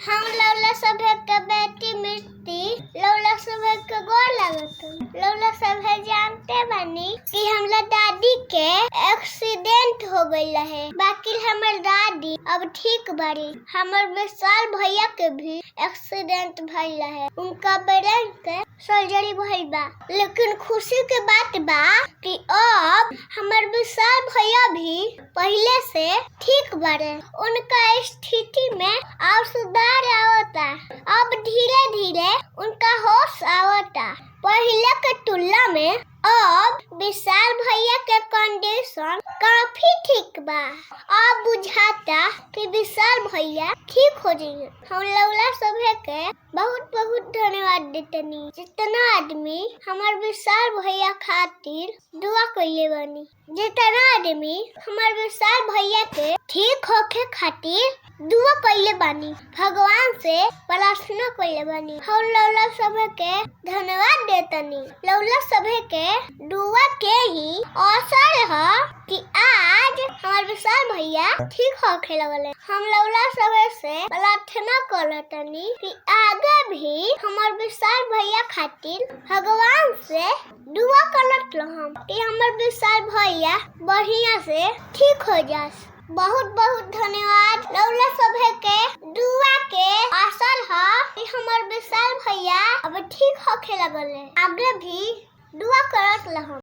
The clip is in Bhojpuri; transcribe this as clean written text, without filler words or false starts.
हम लौला सभे के बेटी मिट्टी लौला सभे के गोर लागत। लौला सभे जानते बानी कि हमरा दादी के एक्सीडेंट हो गइल है, बाकी हमर दादी अब ठीक बाड़ी। हमर विशाल भैया के भी एक्सीडेंट भइल है, उनका ब्रेन के सर्जरी भइल बा। लेकिन खुशी के बात बा कि अब हमर विशाल भैया भी पहले से ठीक बारे। उनका स्थिति में और सुधार आवता। अब धीरे धीरे उनका होश आवता। पहले के तुलना में अब विशाल भैया के कंडीशन काफी ठीक बा। अब बुझाता कि विशाल भैया ठीक हो जाएंगे। हम लौला सभे के बहुत बहुत धन्यवाद देतनी, जितना आदमी हमार विशाल भैया खातिर दुआ कइले बानी, जितना आदमी हमार विशाल भैया के ठीक होके खातिर दुआ कइले बानी, भगवान से प्रार्थना कइले बानी। हम लौला सभे के धन्यवाद देतनी। लौला सभे के दुआ के ही असर है कि आज हमार विशाल भैया ठीक होके लगले। हम लौला सभे से प्रार्थना करतनी कि आगे भी हमार विशाल भैया खातिर भगवान से दुआ करत रहम कि हमार विशाल भैया बढ़िया से ठीक हो जास। बहुत बहुत धन्यवाद। लौला सभे के दुआ के असर है कि हमार विशाल भैया अब ठीक होके लगले। आगे भी दुआ करत रहम।